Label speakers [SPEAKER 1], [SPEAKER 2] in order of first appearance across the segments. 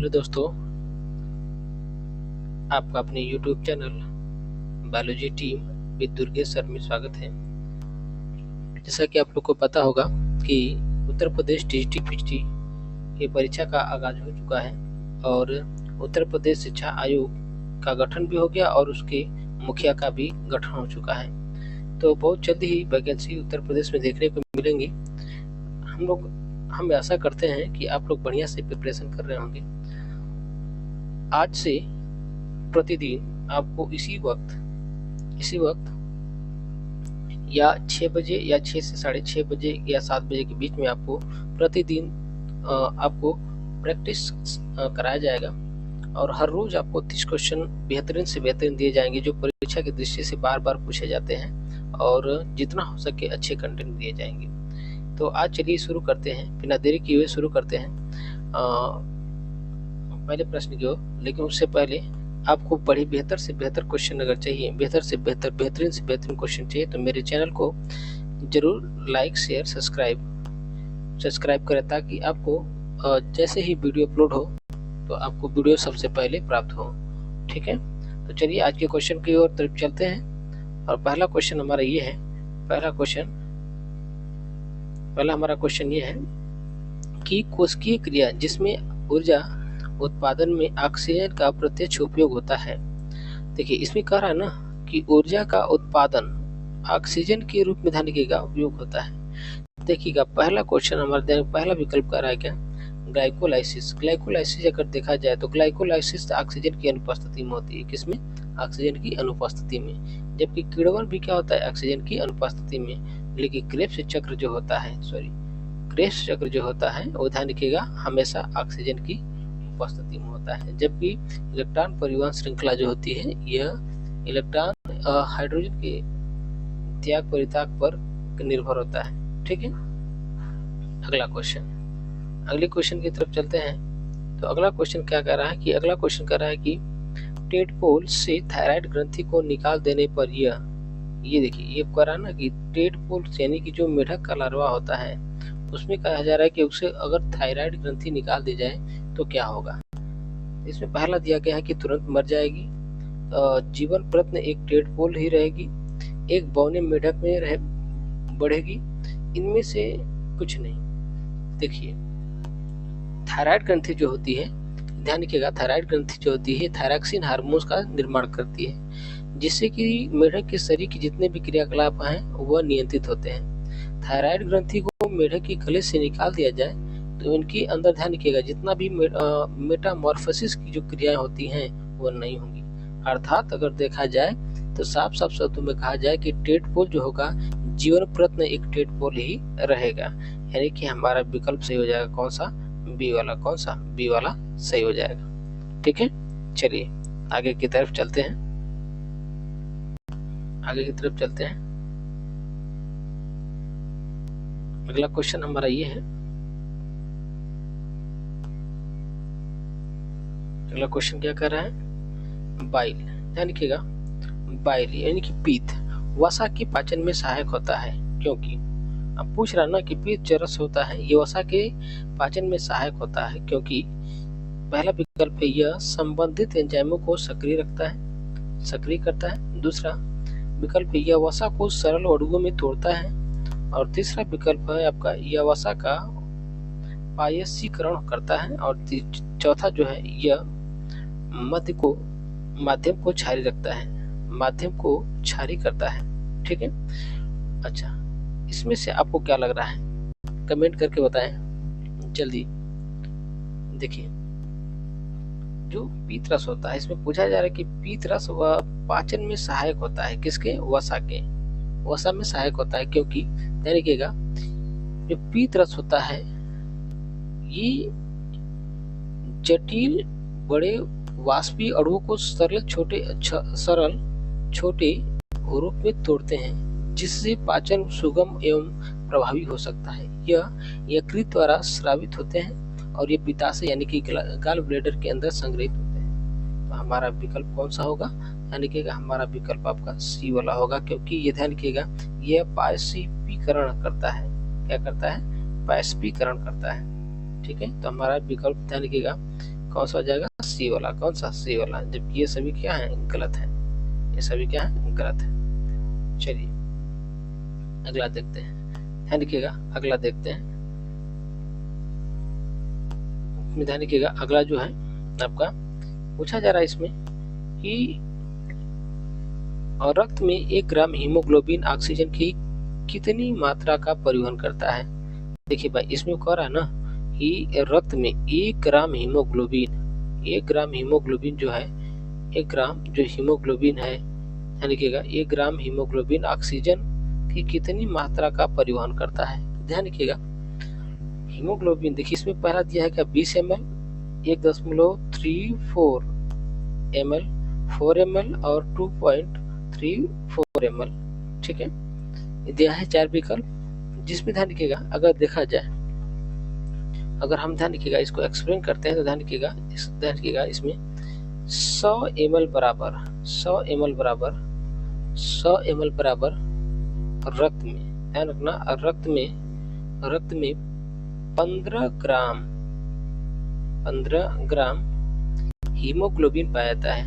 [SPEAKER 1] Hello दोस्तों, आपका अपने YouTube channel biology team with Durgesh sir में स्वागत है। जैसा कि आप लोग को पता होगा कि उत्तर प्रदेश टीजीटी-पीजीटी की परीक्षा का आगाज हो चुका है और उत्तर प्रदेश शिक्षा आयोग का गठन भी हो गया और उसके मुखिया का भी गठन हो चुका है। तो बहुत जल्दी ही वैकेंसी उत्तर प्रदेश में देखने को मिलेंगी। हम आशा करते हैं कि आप लोग बढ़िया से प्रिपरेशन कर रहे होंगे। आज से प्रतिदिन आपको इसी वक्त या 6 बजे या 6 से 6:30 बजे या 7 बजे के बीच में आपको प्रतिदिन आपको प्रैक्टिस कराया जाएगा और हर रोज आपको 30 क्वेश्चन बेहतरीन से बेहतरीन दिए जाएंगे जो परीक्षा की दृष्टि से बार बार पूछे जाते हैं और जितना हो सके अच्छे कंटेंट दिए जाएंगे। तो आज चलिए शुरू करते हैं, बिना देरी किए हुए शुरू करते हैं पहले प्रश्न की ओर। लेकिन उससे पहले आपको बड़ी बेहतर से बेहतर क्वेश्चन अगर चाहिए, बेहतरीन से बेहतरीन क्वेश्चन चाहिए तो मेरे चैनल को जरूर लाइक शेयर सब्सक्राइब करें ताकि आपको जैसे ही वीडियो अपलोड हो तो आपको वीडियो सबसे पहले प्राप्त हो। ठीक है, तो चलिए आज के क्वेश्चन की ओर तरफ चलते हैं और पहला क्वेश्चन हमारा ये है। पहला हमारा क्वेश्चन ये है कि कोशिकीय क्रिया जिसमें ऊर्जा उत्पादन में ऑक्सीजन का प्रत्यक्ष उपयोग होता है। देखिए इसमें कह रहा है ना कि ऊर्जा का उत्पादन ऑक्सीजन के रूप में धनिक का उपयोग होता है। देखिएगा पहला क्वेश्चन हमारे पहला विकल्प कह रहा है क्या, ग्लाइकोलाइसिस अगर देखा जाए तो ग्लाइकोलाइसिस ऑक्सीजन की अनुपस्थिति में होती है। किसमें? ऑक्सीजन की अनुपस्थिति में। जबकि किण्वन भी क्या होता है? ऑक्सीजन की अनुपस्थिति में। लेकिन क्रेब्स चक्र जो होता है वो ध्यान रखिएगा हमेशा ऑक्सीजन की उपस्थिति में होता है। जबकि इलेक्ट्रॉन परिवहन श्रृंखला जो होती है यह इलेक्ट्रॉन हाइड्रोजन के त्याग परित्याग पर निर्भर होता है। ठीक है, अगले क्वेश्चन की तरफ चलते हैं। तो अगला क्वेश्चन क्या कह रहा है कि टेडपोल से थायराइड ग्रंथि को निकाल देने पर ये देखिए ये कह रहा है ना कि टेडपोल यानी कि जो मेढक का लार्वा होता है उसमें कहा जा रहा है कि उसे अगर थायराइड ग्रंथि निकाल दी जाए तो क्या होगा। इसमें पहला दिया गया है कि तुरंत मर जाएगी, जीवन प्रत्न एक टेडपोल ही रहेगी, एक बौने मेढक में बढ़ेगी, इनमें से कुछ नहीं। देखिए थायराइड ग्रंथि जो होती है, ध्यान रखिएगा थायराइड ग्रंथि जो होती है थायरॉक्सिन हार्मोन का निर्माण करती है जिससे कि मेढक के शरीर के जितने भी क्रियाकलाप हैं वह नियंत्रित होते हैं। थायराइड ग्रंथि को मेढक के गले से निकाल दिया जाए तो इनके अंदर ध्यान रखिएगा जितना भी मेटामॉर्फोसिस की जो क्रियाएं होती हैं वो नहीं होंगी। अर्थात अगर देखा जाए तो साफ शब्दों में कहा जाए कि टेडपोल जो होगा जीवन प्रत्न एक टेडपोल ही रहेगा। यानी कि हमारा विकल्प सही हो जाएगा कौन सा? बी वाला सही हो जाएगा। ठीक है, चलिए आगे की तरफ चलते हैं। अगला क्वेश्चन हमारा ये है। अगला क्वेश्चन क्या कर रहा है? बाइल, ध्यान रखिएगा बाइल यानी कि पीत वसा की पाचन में सहायक होता है क्योंकि अब पूछ रहा ना कि पीत जो रस होता है ये वसा के पाचन में सहायक होता है क्योंकि पहला विकल्प है यह संबंधित एंजाइमों को सक्रिय करता है। दूसरा विकल्प है यह वसा को सरल अणुओं में तोड़ता है और तीसरा विकल्प है आपका यह वसा का पायसीकरण करता है और चौथा जो है यह माध्यम को क्षारी करता है। ठीक है, अच्छा इसमें से आपको क्या लग रहा है कमेंट करके बताएं जल्दी। देखिए जो पीत रस होता है इसमें पूछा जा रहा है कि पीत रस वह पाचन में सहायक होता है किसके? वसा में सहायक होता है क्योंकि ध्यान रखिएगा जो पीत रस होता है ये जटिल बड़े वाष्पीय अणुओं को सरल छोटे रूप में तोड़ते हैं जिससे पाचन सुगम एवं प्रभावी हो सकता है। यह यकृत द्वारा स्रावित होते हैं और ये पित्ताशय यानी कि गॉल ब्लैडर के अंदर संग्रहित होते हैं। तो हमारा विकल्प कौन सा होगा? ध्यान रखिएगा हमारा विकल्प आपका सी वाला होगा क्योंकि ये ध्यान रखिएगा यह पायसीकरण करता है। क्या करता है? पायसीकरण करता है। ठीक है, तो हमारा विकल्प ध्यान रखिएगा कौन सा हो जाएगा, सी वाला। कौन सा, सी वाला, जबकि ये सभी क्या है, गलत है, ये सभी क्या है, गलत है। चलिए अगला देखते हैं, ध्यान रखिएगा, अगला देखते हैं, ध्यान रखिएगा। अगला जो है आपका पूछा जा रहा है इसमें कि और रक्त में 1 ग्राम हीमोग्लोबिन ऑक्सीजन की कितनी मात्रा का परिवहन करता है। देखिए भाई, इसमें कह रहा है ना कि रक्त में 1 ग्राम हीमोग्लोबिन, 1 ग्राम हीमोग्लोबिन जो है, 1 ग्राम जो हीमोग्लोबिन है, ध्यान रखिएगा, 1 ग्राम हीमोग्लोबिन ऑक्सीजन की कितनी मात्रा का परिवहन करता है। ध्यान रखिएगा, हीमोग्लोबिन देखिए इसमें पहला दिया है क्या, 20 ml, 1.34 ml, 4 ml और 2.34 ml। ठीक है, दिया है 4 विकल्प, जिसमें ध्यान रखिएगा अगर देखा जाए, अगर हम ध्यान रखिएगा इसको एक्सप्लेन करते हैं तो ध्यान रखिएगा इसमें 100 ml बराबर 100 ml बराबर 100 ml बराबर रक्त में, ध्यान रखना, रक्त में 15 ग्राम हीमोग्लोबिन पाया जाता है।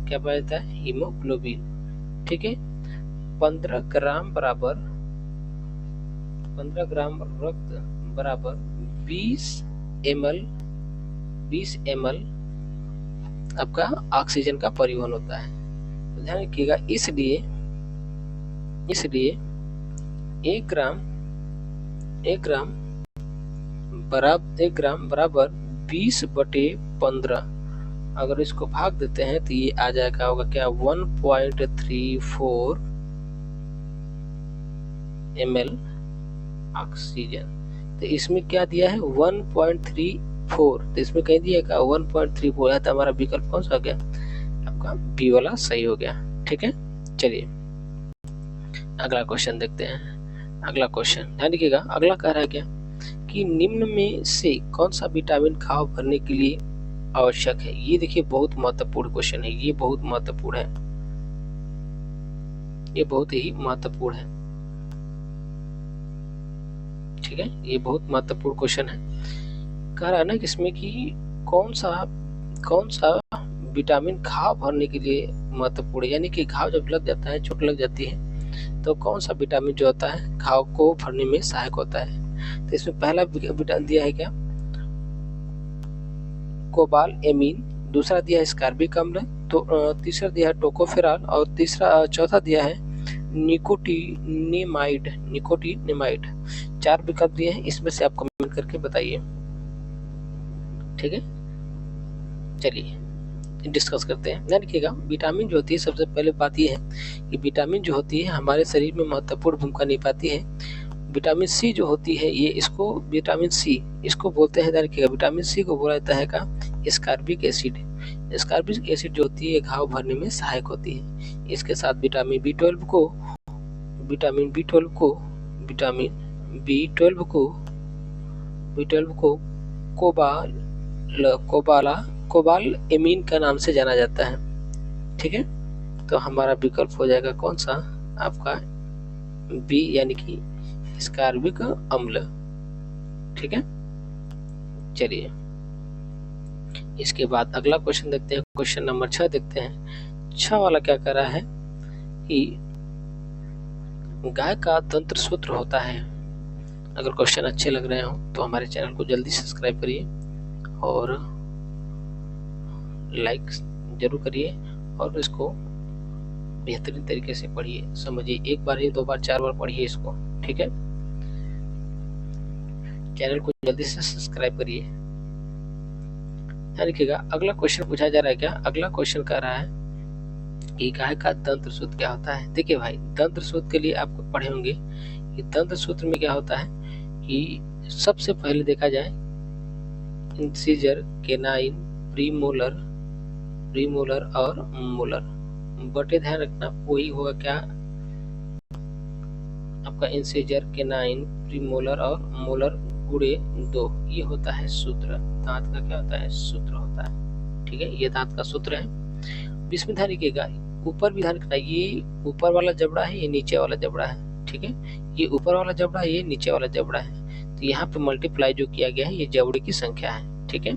[SPEAKER 1] क्या पाया जाता है, हीमोग्लोबिन। ठीक है, 15 ग्राम रक्त बराबर 20 ml आपका ऑक्सीजन का परिवहन होता है। तो ध्यान रखिएगा, इसलिए 1 ग्राम बराबर 20/15। अगर इसको भाग देते हैं तो ये आ जाएगा, होगा क्या, 1.34 ml ऑक्सीजन। तो इसमें क्या दिया है, 1.34, तो इसमें कहीं दिया का 1.34 है, तो हमारा विकल्प कौन सा हो गया, आपका बी वाला सही हो गया। ठीक है, चलिए अगला क्वेश्चन देखते हैं। अगला क्वेश्चन ध्यान रखिएगा, अगला कह रहा है क्या कि निम्न में से कौन सा विटामिन घाव भरने के लिए आवश्यक है। ये देखिए बहुत महत्वपूर्ण क्वेश्चन है, ये बहुत महत्वपूर्ण है, ये बहुत ही महत्वपूर्ण है। ठीक है, ये बहुत महत्वपूर्ण क्वेश्चन है। कह रहा है ना कि इसमें कि कौन सा विटामिन घाव भरने के लिए महत्वपूर्ण है, यानी कि घाव जब लग जाता है, चोट लग जाती है, तो कौन सा विटामिन जो होता है घाव को भरने में सहायक होता है। तो इसमें पहला विटामिन दिया है क्या, कोबाल एमीन, दूसरा दिया है स्कार्बिक अम्ल, तो तीसरा दिया है टोकोफेरॉल, और चौथा दिया है निकोटिनेमाइड। 4 विकल्प दिए हैं, इसमें से आप कमेंट करके बताइए। ठीक है, चलिए डिस्कस करते हैं। ध्यान रखिएगा, विटामिन जो होती है, सबसे पहले बात यह है कि विटामिन जो होती है हमारे शरीर में महत्वपूर्ण भूमिका निभाती है। विटामिन सी जो होती है, ये इसको विटामिन सी इसको बोलते हैं, ध्यान रखिएगा, विटामिन सी को बोला जाता है का स्कार्बिक एसिड। स्कार्बिक एसिड जो होती है घाव भरने में सहायक होती है। इसके साथ विटामिन बी ट्वेल्व को कोबाल एमीन का नाम से जाना जाता है। ठीक है, तो हमारा विकल्प हो जाएगा कौन सा, आपका बी, यानी कि स्कार्बिक अम्ल। ठीक है, चलिए इसके बाद अगला क्वेश्चन देखते हैं, क्वेश्चन नंबर 6 देखते हैं। 6 वाला क्या कर रहा है कि गाय का तंत्र सूत्र होता है। अगर क्वेश्चन अच्छे लग रहे हो तो हमारे चैनल को जल्दी सब्सक्राइब करिए और लाइक जरूर करिए, और इसको बेहतरीन तरीके से पढ़िए, समझिए, 1 बार ही 2 बार 4 बार पढ़िए इसको। ठीक है, चैनल को जल्दी से सब्सक्राइब करिए। ध्यान रखिएगा, अगला क्वेश्चन पूछा जा रहा है क्या, अगला क्वेश्चन कह रहा है कि गाय का तंत्र सूत्र क्या होता है। देखिए भाई, तंत्र सूत्र के लिए आपको पढ़े होंगे कि तंत्र सूत्र में क्या होता है कि सबसे पहले देखा जाए इंसीजर, केनाइन, प्रीमोलर और मोलर बटे, ध्यान रखना वही होगा क्या, आपका इंसीजर, केनाइन, प्रीमोलर और मोलर गुणे 2, ये होता है सूत्र। दांत का क्या होता है, सूत्र होता है। ठीक है, ये दांत का सूत्र है। इसमें ध्यान रखिएगा, ऊपर भी ध्यान रखना, ये ऊपर वाला जबड़ा है, ये नीचे वाला जबड़ा है। ठीक है, ये ऊपर वाला जबड़ा है, ये नीचे वाला जबड़ा है। तो यहाँ पे मल्टीप्लाई जो किया गया है, ये जबड़े की संख्या है। ठीक है,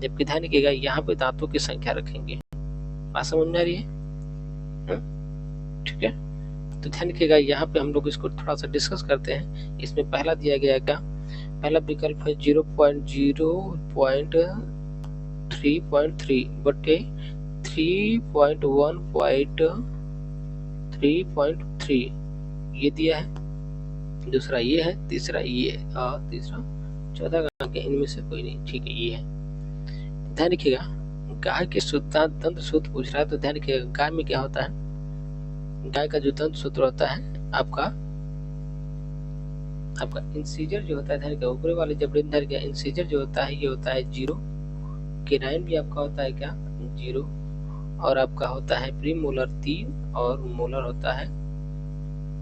[SPEAKER 1] जबकि ध्यान रखिएगा यहाँ पे दांतों की संख्या रखेंगे। बात समझ में आ रही है? ठीक है, तो ध्यान रखिएगा यहाँ पे हम लोग इसको थोड़ा सा डिस्कस करते हैं। इसमें पहला दिया गया क्या, पहला विकल्प है 0.3.3 बटे 3.1.3.3 ये दिया है, दूसरा ये है, तीसरा ये है और तीसरा चौथा का इनमें से कोई नहीं। ठीक है, ये है। ध्यान रखिएगा गाय के दंत सूत्र पूछ रहा है, तो ध्यान रखिएगा गाय में क्या होता है, गाय का जो दंत सूत्र होता है आपका इंसीजर जो होता है, ध्यान रखिएगा ऊपरी वाले जबड़े में इंसीजर जो होता है ये होता है 0, केनाइन भी आपका होता है क्या 0, और आपका होता है प्री मोलर 3 और मोलर होता है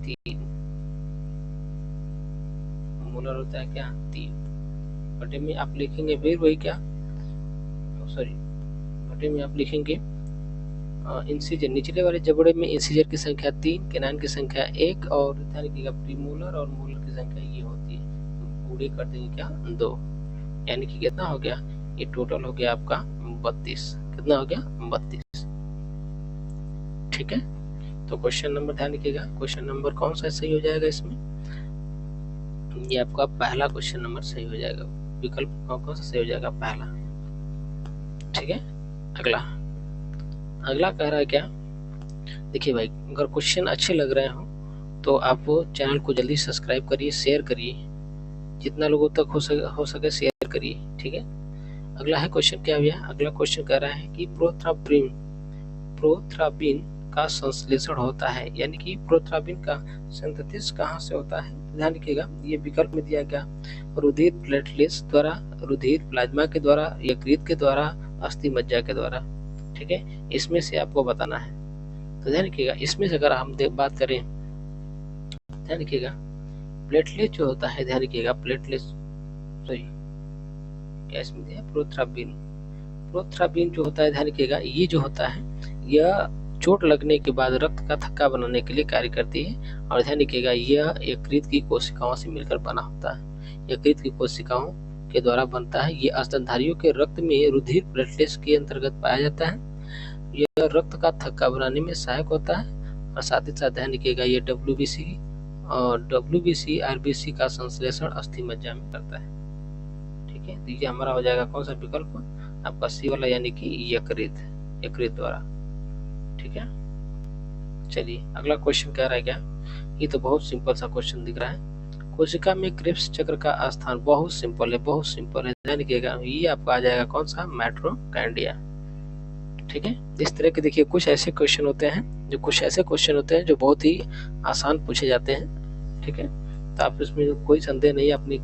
[SPEAKER 1] 3, मोलर होता है क्या 3। बटे में आप लिखेंगे फिर वही क्या, सॉरी बटे में आप लिखेंगे इंसीजर, निचले वाले जबड़े में इंसीजर की संख्या 3, केनाइन की संख्या 1 और ध्यान रखिएगा प्रीमोलर और मोलर की संख्या ये होती है, पूरे कर देंगे क्या 2, यानी कि कितना हो गया, ये टोटल हो गया आपका 32। कितना हो गया 32। ठीक है, तो क्वेश्चन नंबर ध्यान रखिएगा, क्वेश्चन नंबर कौन सा सही हो जाएगा इसमें, ये आपका पहला क्वेश्चन नंबर सही हो जाएगा। विकल्प कौन सा सही हो जाएगा, पहला। ठीक है, अगला कह रहा है क्या, देखिए भाई अगर क्वेश्चन अच्छे लग रहे हो तो आप चैनल को जल्दी सब्सक्राइब करिए, शेयर करिए, जितना लोगों तक हो सके शेयर करिए। ठीक है, अगला है क्वेश्चन क्या भैया, अगला क्वेश्चन कह रहा है कि प्रोथ्राबिन का संश्लेषण होता है, यानी कि प्रोथ्राबिन का सिंथेसिस कहाँ से होता है। ध्यान रखिएगा ये विकल्प में दिया गया रुधिर प्लेटलेट्स द्वारा, रुधिर प्लाज्मा के द्वारा, यकृत के द्वारा, अस्थि मज्जा के द्वारा। ठीक है, इसमें से आपको बताना है। तो ध्यान रखिएगा इसमें से अगर हम बात करें, ध्यान रखिएगा प्लेटलेट जो होता है, ध्यान रखिएगा प्लेटलेट सॉरी क्या इसमें दिया प्रोथ्राबिन जो होता है, ध्यान रखिएगा ये जो होता है यह चोट लगने के बाद रक्त का थक्का बनाने के लिए कार्य करती है, और ध्यान रखिएगा यह यकृत की कोशिकाओं से मिलकर बना होता है, यकृत की कोशिकाओं के द्वारा बनता है। ये स्तनधारियों के रक्त में रुधिर प्लेटलेट्स के अंतर्गत पाया जाता है। यह रक्त का थक्का बनाने में सहायक होता है, और साथ ही साथ ध्यान रखिएगा ये WBC RBC का संश्लेषण अस्थि मज्जा में करता है। ठीक है, तो ये हमारा हो जाएगा कौन सा विकल्प, आपका सी वाला, यानी कि यकृत द्वारा। ठीक है, चलिए अगला क्वेश्चन कह रहा है क्या, ये तो बहुत सिंपल सा क्वेश्चन दिख रहा है। कोशिका में क्रिप्स चक्र का स्थान बहुत सिंपल है, ध्यान रखिएगा ये आपका आ जाएगा कौन सा, माइटोकॉन्ड्रिया। ठीक है, इस तरह के देखिए कुछ ऐसे क्वेश्चन होते हैं जो बहुत ही आसान पूछे जाते हैं। ठीक है, तो आप इसमें कोई संदेह नहीं, अपनी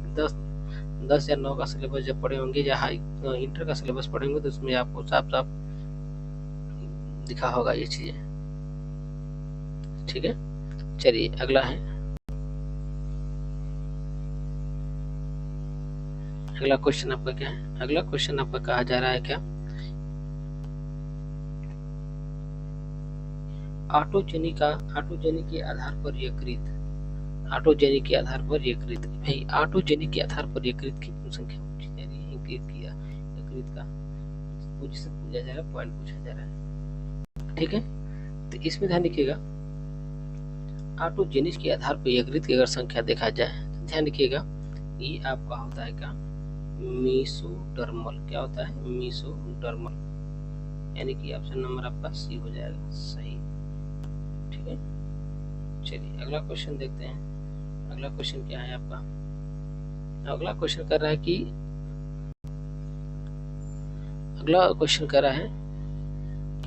[SPEAKER 1] 10 या 9 का सिलेबस जब पढ़े होंगे या इंटर का सिलेबस पढ़ेंगे तो उसमें आपको साफ साफ दिखा होगा ये चीजें। ठीक है, चलिए अगला है, अगला क्वेश्चन आपका क्या है, अगला क्वेश्चन आपका कहा जा रहा है क्या, ऑटोजेनी के आधार पर यकृत, ऑटोजेनी के आधार पर यकृत, भाई ऑटोजेनी के आधार पर यकृत की संख्या पूछी जा रही है, यकृत का पोजीशन पूछा जा रहा है, पॉइंट पूछा जा रहा है। ठीक है, तो इसमें ध्यान रखिएगा ऑटोजेनिस के आधार पर यकृत की अगर संख्या देखा जाए तो ध्यान रखिएगा ये आपका होता है क्या, मेसोडर्मल। क्या होता है, मेसोडर्मल, यानी कि ऑप्शन नंबर आपका सी हो जाएगा सही। ठीक है, चलिए अगला क्वेश्चन देखते हैं। अगला क्वेश्चन क्या है आपका, अगला क्वेश्चन कर रहा है कि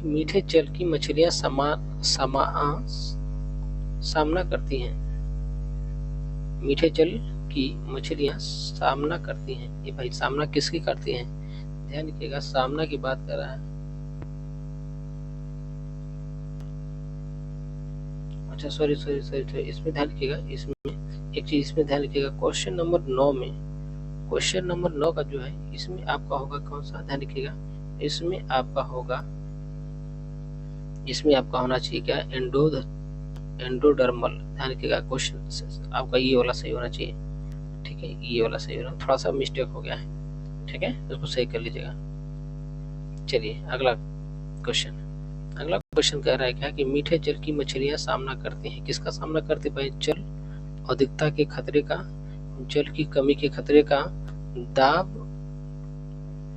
[SPEAKER 1] मीठे जल की मछलियां सामना करती हैं, मीठे जल की मछलियां सामना करती हैं, ये भाई सामना किसकी करती हैं, ध्यान रखिएगा सामना की बात कर रहा है। अच्छा सॉरी, इसमें ध्यान रखिएगा, इसमें एक चीज इसमें ध्यान रखिएगा, क्वेश्चन नंबर 9 का जो है इसमें आपका होगा कौन सा, ध्यान रखिएगा इसमें आपका होना चाहिए क्या, एंडोडर्मल। ध्यान रखिएगा क्वेश्चन आपका ये वाला सही होना चाहिए। ठीक है, ये वाला सही होना, थोड़ा सा मिस्टेक हो गया है। ठीक है, इसको सही कर लीजिएगा। चलिए अगला क्वेश्चन कह रहा है क्या कि मीठे जल की मछलियां सामना करती हैं, किसका सामना करती भाई? जल अधिकता के खतरे का, जल की कमी के खतरे का, दाब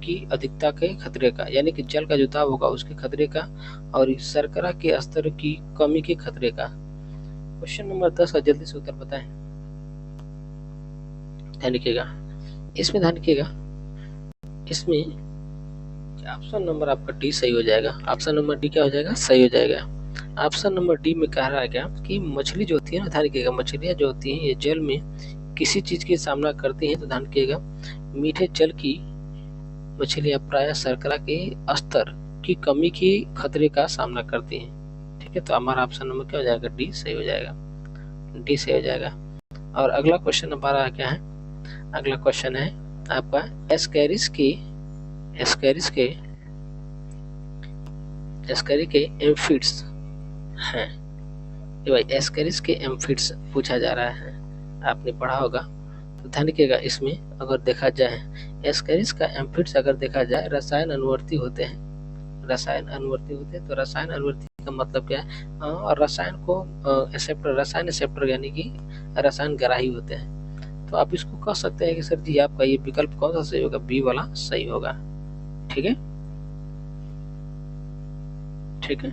[SPEAKER 1] की अधिकता के खतरे का, यानी कि जल का जो दाब होगा उसके खतरे का, और शर्करा के स्तर की कमी के खतरे का। क्वेश्चन नंबर 10 का जल्दी से उत्तर बताएं। ध्यान रखिएगा, इसमें ध्यान रखिएगा, इसमें ऑप्शन नंबर आपका डी सही हो जाएगा। ऑप्शन नंबर डी क्या हो जाएगा? सही हो जाएगा। ऑप्शन नंबर डी में कह रहा है क्या कि मछली जो होती है ना, ध्यान रखिएगा, मछलियां जो होती हैं ये जल में किसी चीज की सामना करती हैं, तो ध्यान रखिएगा मीठे जल की मछलियां प्रायः शर्करा के स्तर की कमी की खतरे का सामना करती हैं। ठीक है, तो हमारा ऑप्शन नंबर क्या हो जाएगा? डी सही हो जाएगा, डी सही हो जाएगा। और अगला क्वेश्चन हमारा क्या है? अगला क्वेश्चन है आपका एस्केरिस के एम्फिड्स हैं। ये भाई एस्केरिस के एम्फिड्स पूछा जा रहा है, आपने पढ़ा होगा, तो ध्यान रखिएगा। इसमें अगर देखा जाए एस्केरिस का एम्फिड्स अगर देखा जाए रसायन अनुवर्ती होते हैं, तो रसायन अनुवर्ती का मतलब क्या है? रसायन एक्सेप्टर यानी कि रसायन ग्राही होते हैं। तो आप इसको कह सकते हैं कि सर जी आपका ये विकल्प कौन सा सही होगा? बी वाला सही होगा। ठीक है, ठीक है,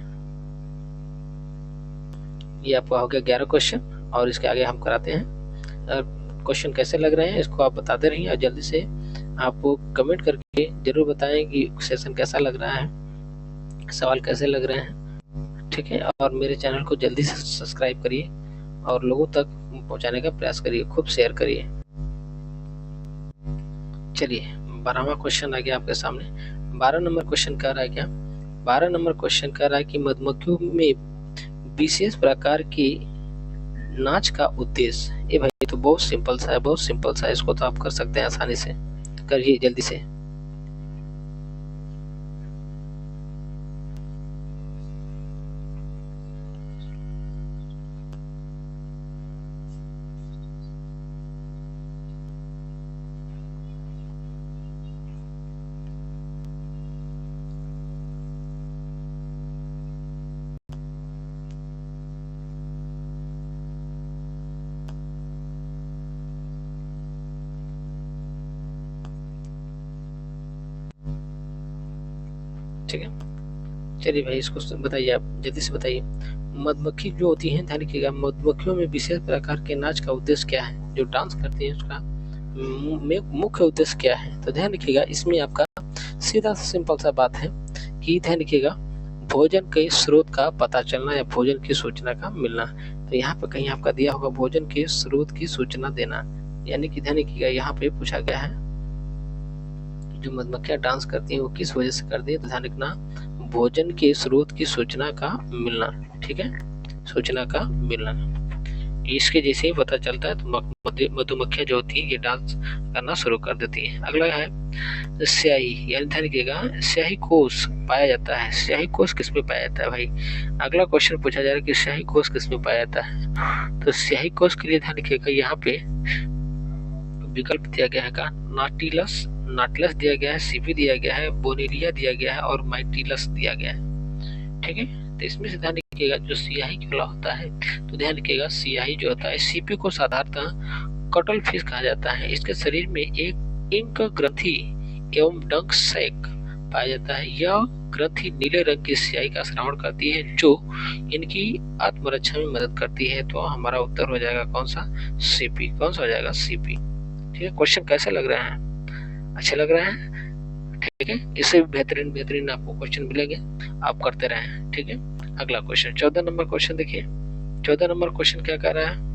[SPEAKER 1] ये आपका हो गया 11 क्वेश्चन, और इसके आगे हम कराते हैं। क्वेश्चन कैसे लग रहे हैं इसको आप बताते रहिए, और जल्दी से आपको कमेंट करके जरूर बताएं कि सेशन कैसा लग रहा है, सवाल कैसे लग रहे हैं। ठीक है, और मेरे चैनल को जल्दी से सब्सक्राइब करिए और लोगों तक पहुंचाने का प्रयास करिए, खूब शेयर करिए। चलिए 12वां क्वेश्चन आ गया आपके सामने। 12 नंबर क्वेश्चन कह रहा है क्या? 12 नंबर क्वेश्चन कह रहा है कि मधुमक्खियों में विशेष प्रकार के नाच का उद्देश्य। ये भाई तो बहुत सिंपल सा है, बहुत सिंपल सा है, इसको तो आप कर सकते हैं आसानी से। करिए जल्दी से। ठीक है, चलिए भाई इसको बताइए, आप जल्दी से बताइए। मधुमक्खी जो होती है, ध्यान रखिएगा, मधुमक्खियों में विशेष प्रकार के नाच का उद्देश्य क्या है? जो डांस करती है उसका मुख्य उद्देश्य क्या है? तो ध्यान रखिएगा, इसमें आपका सीधा सिंपल सा बात है कि ध्यान रखिएगा भोजन के स्रोत का पता चलना या भोजन की सूचना का मिलना। तो यहाँ पे कहीं आपका दिया होगा भोजन के स्रोत की सूचना देना, यानी कि ध्यान रखिएगा यहाँ पे पूछा गया है जो मधुमक्खियां डांस करती हैं वो किस वजह से करती है? तो ध्यान रखना भोजन के स्रोत की सूचना का मिलना। ठीक है, सूचना का मिलना, इसके जैसे ही पता चलता है तो मधुमक्खियां जो होती है ये डांस करना शुरू कर देती है। अगला है स्याही, यानी ध्यान रखिएगा स्याही कोष पाया जाता है। स्याही कोष किस में पाया जाता है भाई? अगला क्वेश्चन पूछा जा रहा है कि स्याही कोष किस में पाया जाता है? तो स्याही कोष के लिए ध्यान रखिएगा यहाँ पे विकल्प दिया गया है का नाटिलस दिया गया है, सीपी दिया गया है, बोनेलिया दिया गया है और माइटिलस दिया गया है। ठीक है, तो इसमें से ध्यान रखिएगा जो सियाही वाला होता है, तो ध्यान रखिएगा सियाही जो होता है सीपी को साधारणतः कटल फिश कहा जाता है। इसके शरीर में एक इंक ग्रंथि एवं डंक सैक पाया जाता है। यह ग्रंथि नीले रंग की स्याही का श्रावण करती है जो इनकी आत्मरक्षा में मदद करती है। तो हमारा उत्तर हो जाएगा कौन सा? सीपी। कौन सा हो जाएगा? सीपी। ठीक है, क्वेश्चन कैसे लग रहे हैं? अच्छे लग रहे हैं? ठीक है, इससे बेहतरीन आपको क्वेश्चन मिलेंगे, आप करते रहें। ठीक है, अगला क्वेश्चन 14 नंबर क्वेश्चन देखिए। 14 नंबर क्वेश्चन क्या कर रहा है?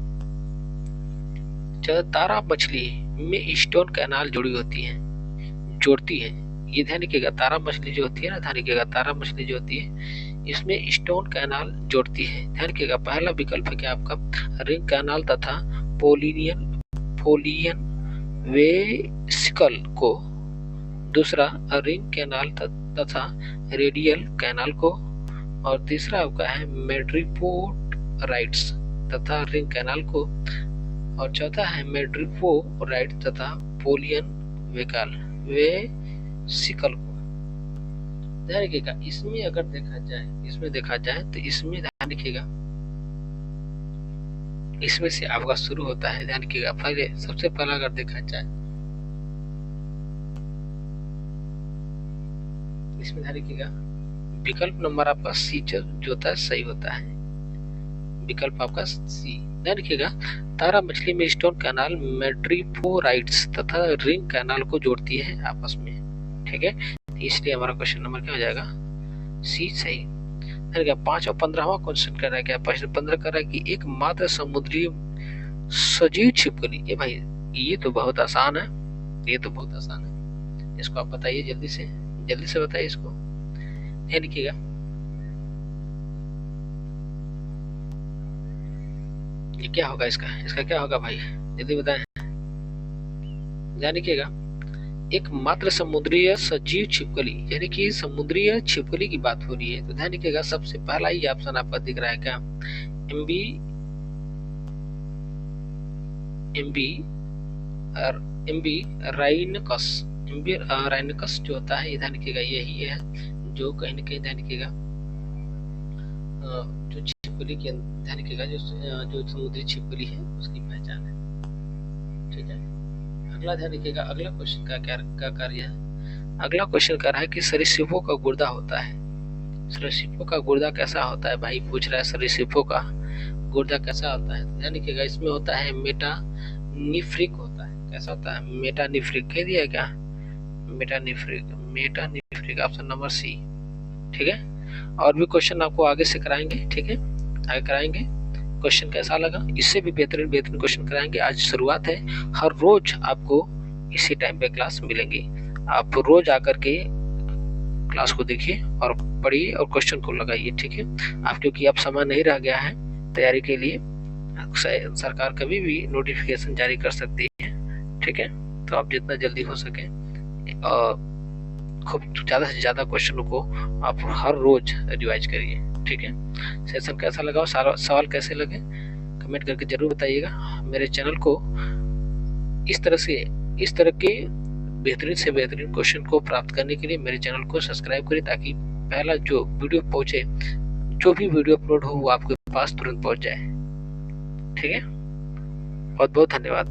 [SPEAKER 1] तारा मछली में स्टोन कैनाल जोड़ती है। ये ध्यान रखिएगा, तारा मछली जो होती है ना, ध्यान रखिएगा तारा मछली जो होती है इसमें स्टोन कैनाल जोड़ती है। ध्यान रखिएगा पहला विकल्प है क्या आपका? रिंग कैनाल तथा फोलियन वेसिकल को, दूसरा रिंग कैनाल तथा रेडियल कैनाल को, और तीसरा आपका है मेड्रिपोराइट्स तथा रिंग कैनाल को, और चौथा है मेड्रिपोराइट तथा पोलियन वेसिकल को। ध्यान रखिएगा, इसमें अगर देखा जाए तो इसमें ध्यान रखिएगा, इसमें से आपका शुरू होता है, ध्यान रखिएगा, पहले सबसे पहला अगर देखा जाए इसमें ध्यान रखिएगा, विकल्प नंबर आपका सी जो होता है सही होता है, विकल्प आपका सी। ध्यान रखिएगा, तारा मछली में स्टोन कैनाल मेड्रिफोराइट्स तथा रिंग कैनाल को जोड़ती है आपस में, ठीक है, इसलिए हमारा क्वेश्चन नंबर क्या हो जाएगा, सी सही। 5 और 15वां क्वेश्चन कर रहा है क्या, प्रश्न 15 कर रहा है कि एक मात्र समुद्री सजीव छिपकली, ये भाई ये तो बहुत आसान है, ये तो बहुत आसान है, इसको आप बताइए जल्दी से बताइए इसको, ध्यान रखिएगा। ये क्या होगा, इसका क्या होगा भाई, जल्दी बताएं, ध्यान रखिएगा। एक मात्र समुद्रीय सजीव छिपकली, यानी कि समुद्रीय छिपकली की बात हो रही है, तो ध्यान रखिएगा सबसे पहला ही ऑप्शन आपका दिख रहा है क्या, एम्बी राइनकस जो होता है, ध्यान रखिएगा यही है जो कहीं न कहीं ध्यान रखिएगा जो छिपकली के ध्यान रखिएगा जो समुद्री छिपकली है उसकी पहचान है, ठीक है। अगला ध्यान रखिएगा, अगला क्वेश्चन का क्या कार्य है, अगला क्वेश्चन कर रहा है कि सरीसृपों का गुर्दा होता है, सरीसृपों का गुर्दा कैसा होता है भाई, पूछ रहा है सरीसृपों का गुर्दा कैसा होता है, ध्यान रखिएगा इसमें होता है मेटानिफ्रिक होता है, कैसा होता है, मेटानिफ्रिक, कह दिया क्या, मेटानिफ्रिक ऑप्शन नंबर सी, ठीक है। और भी क्वेश्चन आपको आगे से कराएंगे, ठीक है, आगे कराएंगे। क्वेश्चन कैसा लगा, इससे भी बेहतरीन क्वेश्चन कराएंगे, आज शुरुआत है, हर रोज आपको इसी टाइम पे क्लास मिलेंगी, आप रोज आकर के क्लास को देखिए और पढ़िए और क्वेश्चन को लगाइए, ठीक है। आप क्योंकि अब समय नहीं रह गया है तैयारी के लिए, सरकार कभी भी नोटिफिकेशन जारी कर सकती है, ठीक है, तो आप जितना जल्दी हो सके खूब ज्यादा से ज्यादा क्वेश्चनों को आप हर रोज रिवाइज करिए, ठीक है। सेशन कैसा लगा, सवाल कैसे लगे कमेंट करके जरूर बताइएगा। मेरे चैनल को इस तरह के बेहतरीन से बेहतरीन क्वेश्चन को प्राप्त करने के लिए मेरे चैनल को सब्सक्राइब करें, ताकि पहला जो वीडियो पहुंचे, जो भी वीडियो अपलोड हो वो आपके पास तुरंत पहुंच जाए, ठीक है। बहुत बहुत धन्यवाद।